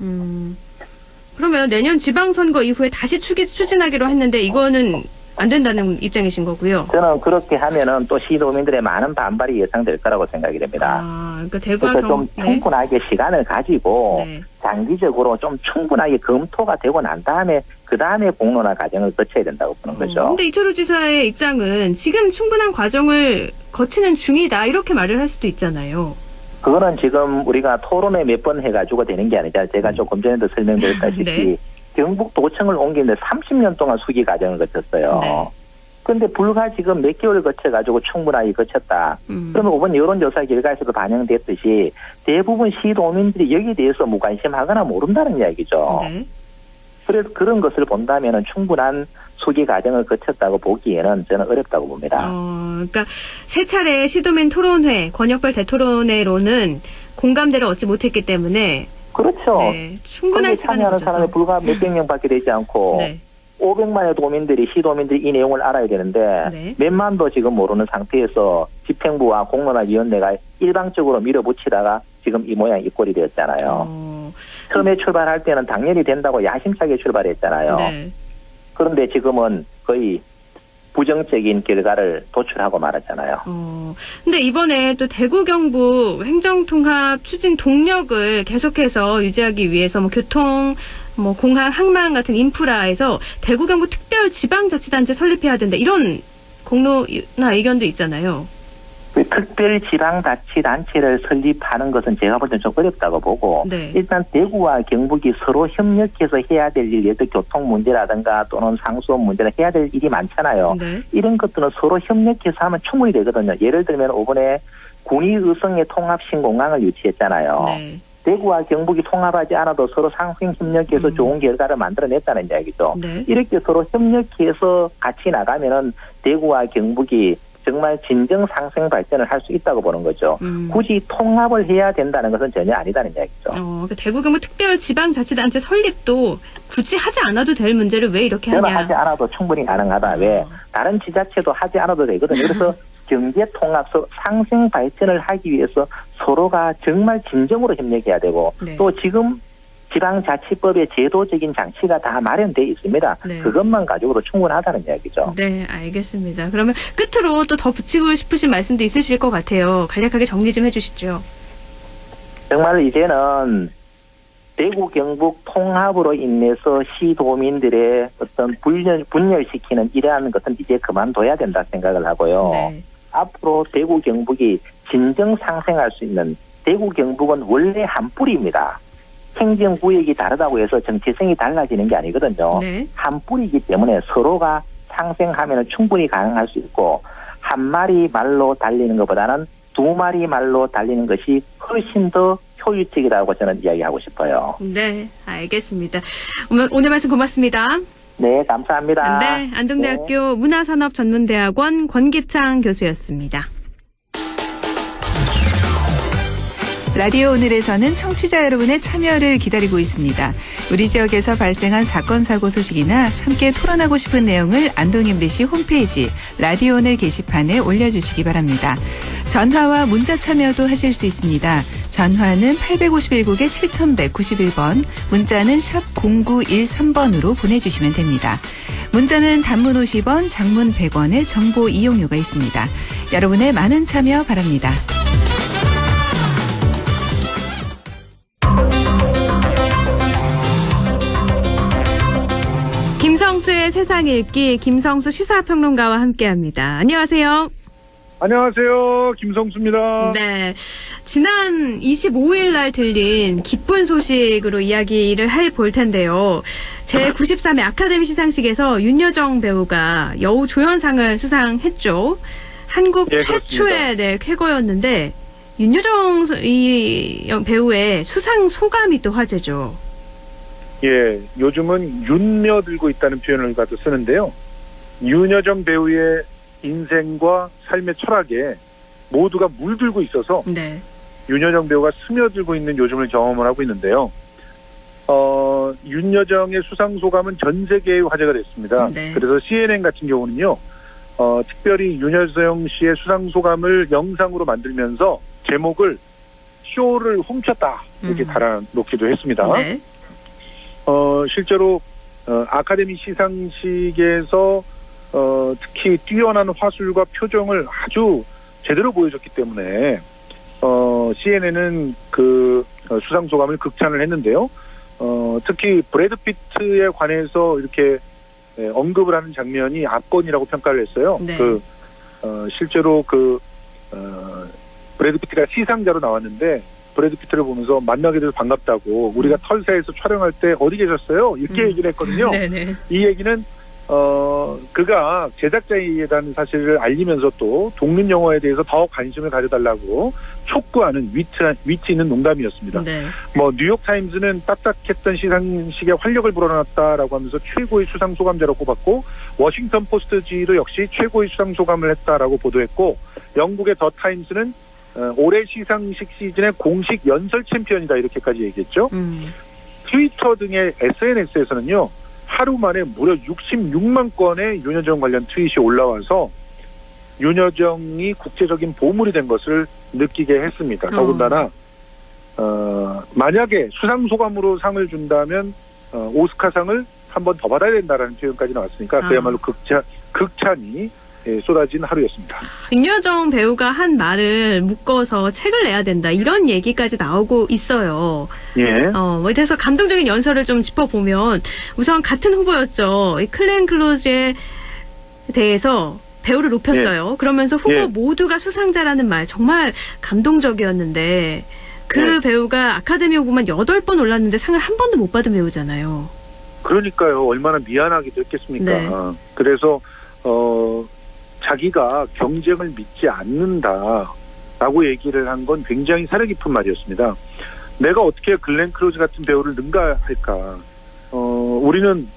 그러면 내년 지방선거 이후에 다시 추진하기로 했는데 이거는 안 된다는 입장이신 거고요. 저는 그렇게 하면은 또 시도민들의 많은 반발이 예상될 거라고 생각이 됩니다. 그러니까 대구와 그래서 좀 충분하게 시간을 가지고 장기적으로 좀 충분하게 검토가 되고 난 다음에 그 다음에 공론화 과정을 거쳐야 된다고 보는 거죠. 그런데 이철우 지사의 입장은 지금 충분한 과정을 거치는 중이다 이렇게 말을 할 수도 있잖아요. 그거는 지금 우리가 토론회 몇 번 해가지고 되는 게 아니라 제가 조금 전에도 설명드렸다시피 경북도청을 옮기는데 30년 동안 수기 과정을 거쳤어요. 그런데 불과 지금 몇 개월 거쳐가지고 충분하게 거쳤다. 그러면 이번 여론조사 결과에서도 반영됐듯이 대부분 시도민들이 여기에 대해서 무관심하거나 모른다는 이야기죠. 그래서 그런 것을 본다면 충분한 수기 과정을 거쳤다고 보기에는 저는 어렵다고 봅니다. 그러니까 세 차례 시도민 토론회, 권역별 대토론회로는 공감대를 얻지 못했기 때문에 그렇죠. 충분한 시간을 참여하는 거쳐서. 사람이 불과 몇백 명밖에 되지 않고 500만의 도민들이 시도민들이 이 내용을 알아야 되는데 몇만도 지금 모르는 상태에서 집행부와 공론화위원회가 일방적으로 밀어붙이다가 지금 이 모양 이 꼴이 되었잖아요. 처음에 출발할 때는 당연히 된다고 야심차게 출발했잖아요. 그런데 지금은 거의 부정적인 결과를 도출하고 말았잖아요. 근데 이번에 또 대구 경북 행정통합 추진 동력을 계속해서 유지하기 위해서 뭐 교통, 뭐 공항, 항만 같은 인프라에서 대구 경북 특별 지방자치단체 설립해야 된다 이런 공론화 의견도 있잖아요. 특별지방자치단체를 설립하는 것은 제가 볼 때는 좀 어렵다고 보고 일단 대구와 경북이 서로 협력해서 해야 될 일, 예를 들어 교통 문제라든가 또는 상수원 문제나 해야 될 일이 많잖아요. 이런 것들은 서로 협력해서 하면 충분히 되거든요. 예를 들면 이번에 군위의성의 통합신공항을 유치했잖아요. 대구와 경북이 통합하지 않아도 서로 상생 협력해서 좋은 결과를 만들어냈다는 이야기죠. 이렇게 서로 협력해서 같이 나가면은 대구와 경북이 정말 진정 상생 발전을 할 수 있다고 보는 거죠. 굳이 통합을 해야 된다는 것은 전혀 아니다는 이야기죠. 그러니까 대구 경북 특별 지방자치단체 설립도 굳이 하지 않아도 될 문제를 왜 이렇게 하냐. 저는 하지 않아도 충분히 가능하다. 왜? 다른 지자체도 하지 않아도 되거든요. 그래서 경제 통합, 상생 발전을 하기 위해서 서로가 정말 진정으로 협력해야 되고 또 지금 지방자치법의 제도적인 장치가 다 마련되어 있습니다. 그것만 가지고도 충분하다는 이야기죠. 네, 알겠습니다. 그러면 끝으로 또 더 붙이고 싶으신 말씀도 있으실 것 같아요. 간략하게 정리 좀 해주시죠. 정말 이제는 대구 경북 통합으로 인해서 시도민들의 어떤 분열시키는 이러한 것은 이제 그만둬야 된다 생각을 하고요. 앞으로 대구 경북이 진정 상생할 수 있는 대구 경북은 원래 한 뿌리입니다. 행정구역이 다르다고 해서 정체성이 달라지는 게 아니거든요. 한 뿌리이기 때문에 서로가 상생하면 충분히 가능할 수 있고 한 마리 말로 달리는 것보다는 두 마리 말로 달리는 것이 훨씬 더 효율적이라고 저는 이야기하고 싶어요. 네, 알겠습니다. 오늘 말씀 고맙습니다. 네, 감사합니다. 네, 안동대학교 문화산업전문대학원 권기창 교수였습니다. 라디오 오늘에서는 청취자 여러분의 참여를 기다리고 있습니다. 우리 지역에서 발생한 사건, 사고 소식이나 함께 토론하고 싶은 내용을 안동 MBC 홈페이지 라디오 오늘 게시판에 올려주시기 바랍니다. 전화와 문자 참여도 하실 수 있습니다. 전화는 851국에 7191번, 문자는 샵 0913번으로 보내주시면 됩니다. 문자는 단문 50원, 장문 100원의 정보 이용료가 있습니다. 여러분의 많은 참여 바랍니다. 김성수의 세상 읽기 김성수 시사평론가와 함께합니다. 안녕하세요. 안녕하세요. 김성수입니다. 네, 지난 25일 날 들린 기쁜 소식으로 이야기를 해볼 텐데요. 제93회 아카데미 시상식에서 윤여정 배우가 여우 조연상을 수상했죠. 한국 최초의 쾌거였는데 윤여정 이 배우의 수상 소감이 또 화제죠. 예, 요즘은 윤며들고 있다는 표현을 가도 쓰는데요. 윤여정 배우의 인생과 삶의 철학에 모두가 물들고 있어서 윤여정 배우가 스며들고 있는 요즘을 경험을 하고 있는데요. 윤여정의 수상 소감은 전 세계의 화제가 됐습니다. 그래서 CNN 같은 경우는요, 특별히 윤여정 씨의 수상 소감을 영상으로 만들면서 제목을 쇼를 훔쳤다 이렇게 달아놓기도 했습니다. 실제로 아카데미 시상식에서 특히 뛰어난 화술과 표정을 아주 제대로 보여줬기 때문에 CNN은 그 수상 소감을 극찬을 했는데요. 특히 브래드 피트에 관해서 이렇게 언급을 하는 장면이 압권이라고 평가를 했어요. 네. 실제로 브래드 피트가 시상자로 나왔는데 브래드 피트를 보면서 만나게 돼서 반갑다고 우리가 털사에서 촬영할 때 어디 계셨어요? 이렇게 얘기를 했거든요. 네네. 이 얘기는 그가 제작자이라는 사실을 알리면서 또 독립 영화에 대해서 더 관심을 가져달라고 촉구하는 위치 있는 농담이었습니다. 네. 뉴욕타임즈는 딱딱했던 시상식에 활력을 불어넣었다라고 하면서 최고의 수상 소감자로 꼽았고, 워싱턴 포스트지도 역시 최고의 수상 소감을 했다라고 보도했고, 영국의 더 타임스는 올해 시상식 시즌의 공식 연설 챔피언이다 이렇게까지 얘기했죠. 트위터 등의 SNS에서는요. 하루 만에 무려 66만 건의 윤여정 관련 트윗이 올라와서 윤여정이 국제적인 보물이 된 것을 느끼게 했습니다. 더군다나 만약에 수상소감으로 상을 준다면 오스카상을 한 번 더 받아야 된다라는 표현까지 나왔으니까 그야말로 극찬이 쏟아진 하루였습니다. 윤여정 배우가 한 말을 묶어서 책을 내야 된다 이런 얘기까지 나오고 있어요. 예. 그래서 감동적인 연설을 좀 짚어보면 우선 같은 후보였죠. 이 클렌 클로즈에 대해서 배우를 높였어요. 예. 그러면서 후보 예. 모두가 수상자라는 말 정말 감동적이었는데 그 예. 배우가 아카데미 후보만 8번 올랐는데 상을 한 번도 못 받은 배우잖아요. 그러니까요. 얼마나 미안하기도 했겠습니까. 네. 그래서 자기가 경쟁을 믿지 않는다라고 얘기를 한 건 굉장히 사려 깊은 말이었습니다. 내가 어떻게 글렌 클로즈 같은 배우를 능가할까. 우리는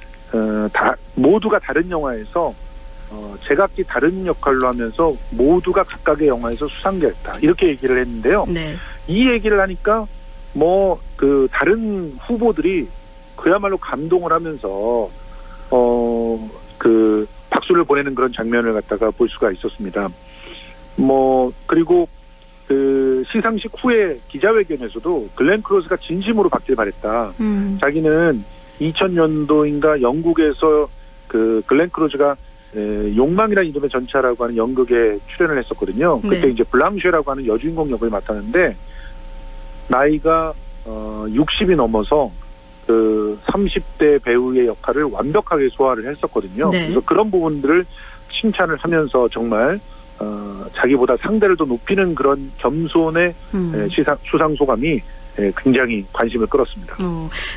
모두가 다른 영화에서 제각기 다른 역할로 하면서 모두가 각각의 영화에서 수상자였다. 이렇게 얘기를 했는데요. 네. 이 얘기를 하니까 다른 후보들이 그야말로 감동을 하면서 박수를 보내는 그런 장면을 갖다가 볼 수가 있었습니다. 그리고 시상식 후에 기자회견에서도 글렌 클로즈가 진심으로 받길 바랬다. 자기는 2000년도인가 영국에서 글렌 클로즈가 욕망이라는 이름의 전차라고 하는 연극에 출연을 했었거든요. 그때 네. 이제 블랑쉐라고 하는 여주인공 역을 맡았는데 나이가 60이 넘어서 30대 배우의 역할을 완벽하게 소화를 했었거든요. 네. 그래서 그런 부분들을 칭찬을 하면서 정말 자기보다 상대를 더 높이는 그런 겸손의 수상 소감이 굉장히 관심을 끌었습니다.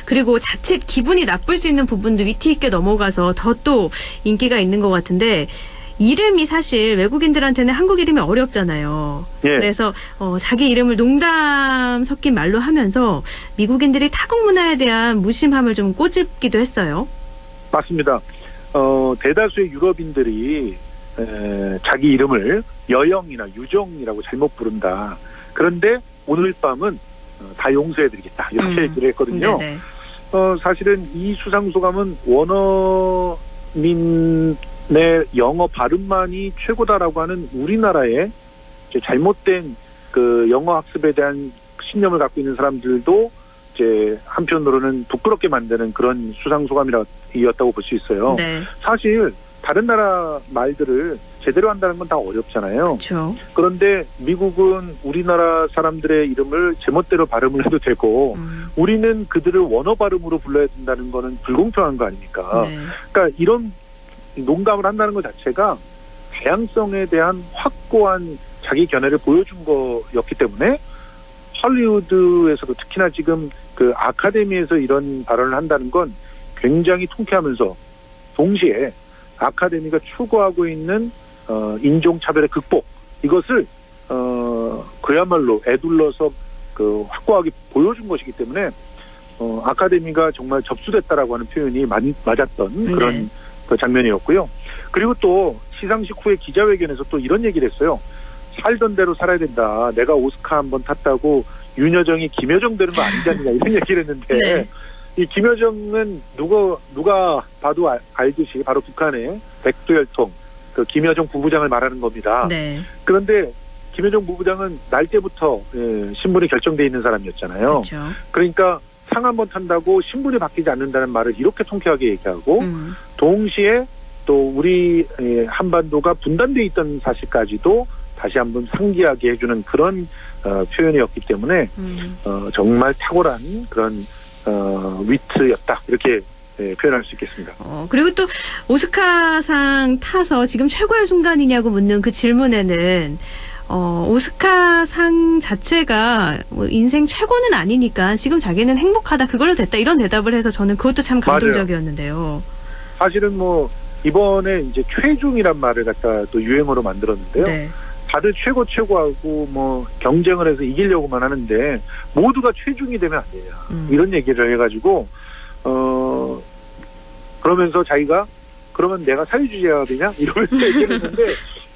그리고 자칫 기분이 나쁠 수 있는 부분도 위트 있게 넘어가서 더 또 인기가 있는 것 같은데 이름이 사실 외국인들한테는 한국 이름이 어렵잖아요. 예. 그래서 자기 이름을 농담 섞인 말로 하면서 미국인들이 타국 문화에 대한 무심함을 좀 꼬집기도 했어요. 맞습니다. 대다수의 유럽인들이 자기 이름을 여영이나 유정이라고 잘못 부른다. 그런데 오늘 밤은 다 용서해드리겠다. 이렇게 얘기를 했거든요. 네네. 사실은 이 수상소감은 원어민의 영어 발음만이 최고다라고 하는 우리나라의 이제 잘못된 영어 학습에 대한 신념을 갖고 있는 사람들도 이제 한편으로는 부끄럽게 만드는 그런 수상소감이었다고 볼 수 있어요. 네. 사실 다른 나라 말들을 제대로 한다는 건 다 어렵잖아요. 그렇죠. 그런데 미국은 우리나라 사람들의 이름을 제멋대로 발음을 해도 되고 우리는 그들을 원어 발음으로 불러야 된다는 거는 불공평한 거 아닙니까? 네. 그러니까 이런 농담을 한다는 것 자체가 다양성에 대한 확고한 자기 견해를 보여준 거였기 때문에 할리우드에서도 특히나 지금 아카데미에서 이런 발언을 한다는 건 굉장히 통쾌하면서 동시에 아카데미가 추구하고 있는 인종차별의 극복 이것을 그야말로 애둘러서 확고하게 보여준 것이기 때문에 아카데미가 정말 접수됐다라고 하는 표현이 맞았던 그런 장면이었고요. 그리고 또 시상식 후에 기자회견에서 또 이런 얘기를 했어요. 살던 대로 살아야 된다. 내가 오스카 한번 탔다고 윤여정이 김여정 되는 거 아니지 않느냐 이런 얘기를 했는데 네. 이 김여정은 누가 봐도 알듯이 바로 북한의 백두혈통 김여정 부부장을 말하는 겁니다. 네. 그런데 김여정 부부장은 날 때부터 신분이 결정돼 있는 사람이었잖아요. 그렇죠. 그러니까 상 한번 탄다고 신분이 바뀌지 않는다는 말을 이렇게 통쾌하게 얘기하고 동시에 또 우리 한반도가 분단돼 있던 사실까지도 다시 한번 상기하게 해주는 그런 표현이었기 때문에 정말 탁월한 그런 위트였다 이렇게 표현할 수 있겠습니다. 그리고 또 오스카상 타서 지금 최고의 순간이냐고 묻는 그 질문에는 오스카상 자체가 뭐 인생 최고는 아니니까 지금 자기는 행복하다 그걸로 됐다 이런 대답을 해서 저는 그것도 참 감동적이었는데요. 맞아요. 사실은 뭐 이번에 이제 최중이란 말을 갖다 또 유행어로 만들었는데요. 네. 다들 최고하고 뭐 경쟁을 해서 이기려고만 하는데 모두가 최중이 되면 안 돼요. 이런 얘기를 해가지고 그러면서 자기가 그러면 내가 사회주의자가 되냐 이러면서 얘기를 했는데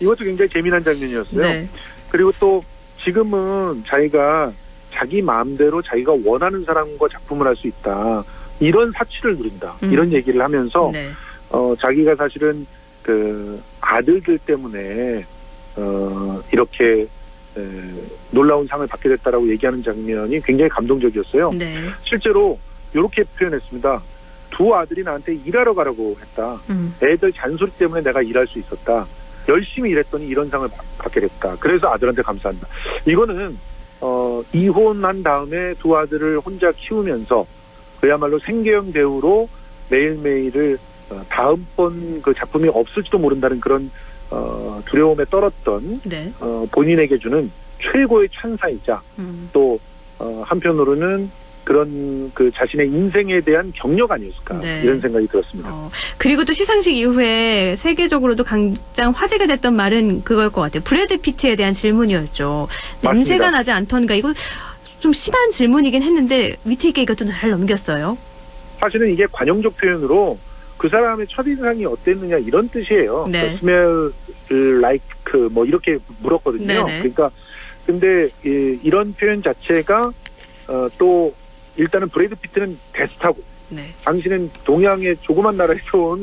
이것도 굉장히 재미난 장면이었어요. 네. 그리고 또 지금은 자기가 자기 마음대로 자기가 원하는 사람과 작품을 할 수 있다. 이런 사치를 누린다. 이런 얘기를 하면서 네. 자기가 사실은 그 아들들 때문에 이렇게 놀라운 상을 받게 됐다라고 얘기하는 장면이 굉장히 감동적이었어요. 네. 실제로 이렇게 표현했습니다. 두 아들이 나한테 일하러 가라고 했다. 애들 잔소리 때문에 내가 일할 수 있었다. 열심히 일했더니 이런 상을 받게 됐다. 그래서 아들한테 감사한다. 이거는 이혼한 다음에 두 아들을 혼자 키우면서 그야말로 생계형 배우로 매일매일을 다음번 그 작품이 없을지도 모른다는 그런 두려움에 떨었던 네. 본인에게 주는 최고의 찬사이자 또 한편으로는 그런 그 자신의 인생에 대한 격려가 아니었을까 네. 이런 생각이 들었습니다. 그리고 또 시상식 이후에 세계적으로도 가장 화제가 됐던 말은 그걸 것 같아요. 브래드 피트에 대한 질문이었죠. 맞습니다. 냄새가 나지 않던가 이거 좀 심한 질문이긴 했는데 위트 있게 이것도 잘 넘겼어요. 사실은 이게 관용적 표현으로 그 사람의 첫인상이 어땠느냐 이런 뜻이에요. 네. smell like 뭐 이렇게 물었거든요. 네네. 그러니까 근데 이런 표현 자체가 또 일단은 브래드 피트는 대스타고 네. 당신은 동양의 조그만 나라에서 온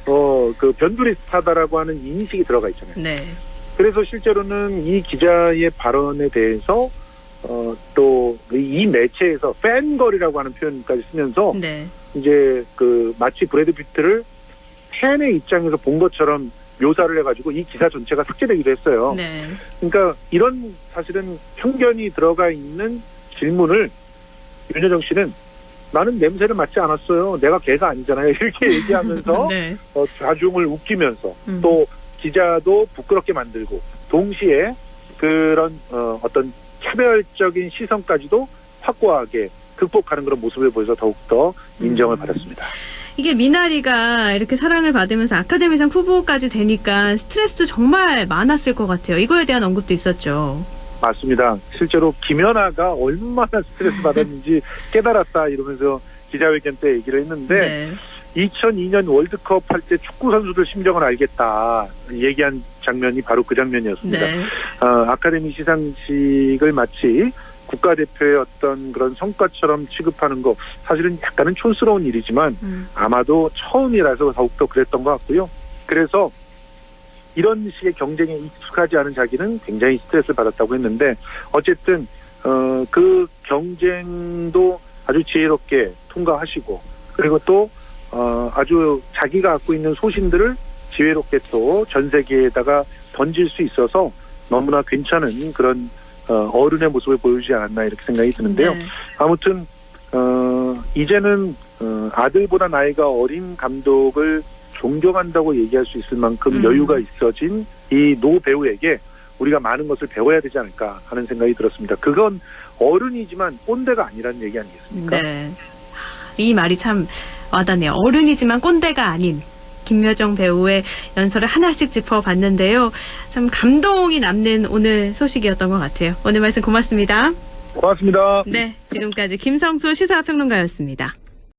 그 변두리 스타다라고 하는 인식이 들어가 있잖아요. 네. 그래서 실제로는 이 기자의 발언에 대해서 또 이 매체에서 팬걸이라고 하는 표현까지 쓰면서 네. 이제 그 마치 브래드 피트를 팬의 입장에서 본 것처럼 묘사를 해가지고 이 기사 전체가 삭제되기도 했어요. 네. 그러니까 이런 사실은 편견이 들어가 있는 질문을 윤여정 씨는 나는 냄새를 맡지 않았어요. 내가 걔가 아니잖아요. 이렇게 얘기하면서 네. 좌중을 웃기면서 또 기자도 부끄럽게 만들고 동시에 그런 어떤 차별적인 시선까지도 확고하게 극복하는 그런 모습을 보여서 더욱더 인정을 받았습니다. 이게 미나리가 이렇게 사랑을 받으면서 아카데미상 후보까지 되니까 스트레스도 정말 많았을 것 같아요. 이거에 대한 언급도 있었죠. 맞습니다. 실제로 김연아가 얼마나 스트레스 받았는지 깨달았다 이러면서 기자회견 때 얘기를 했는데 네. 2002년 월드컵 할 때 축구 선수들 심정을 알겠다 얘기한 장면이 바로 그 장면이었습니다. 네. 아카데미 시상식을 마치 국가대표의 어떤 그런 성과처럼 취급하는 거 사실은 약간은 촌스러운 일이지만 아마도 처음이라서 더욱더 그랬던 것 같고요. 그래서 이런 식의 경쟁에 익숙하지 않은 자기는 굉장히 스트레스를 받았다고 했는데 어쨌든 그 경쟁도 아주 지혜롭게 통과하시고 그리고 또 아주 자기가 갖고 있는 소신들을 지혜롭게 또 전 세계에다가 던질 수 있어서 너무나 괜찮은 그런 어른의 모습을 보여주지 않았나 이렇게 생각이 드는데요. 네. 아무튼 이제는 아들보다 나이가 어린 감독을 존경한다고 얘기할 수 있을 만큼 여유가 있어진 이 노 배우에게 우리가 많은 것을 배워야 되지 않을까 하는 생각이 들었습니다. 그건 어른이지만 꼰대가 아니라는 얘기 아니겠습니까? 네. 이 말이 참 와닿네요. 어른이지만 꼰대가 아닌 김여정 배우의 연설을 하나씩 짚어봤는데요. 참 감동이 남는 오늘 소식이었던 것 같아요. 오늘 말씀 고맙습니다. 고맙습니다. 네, 지금까지 김성수 시사평론가였습니다.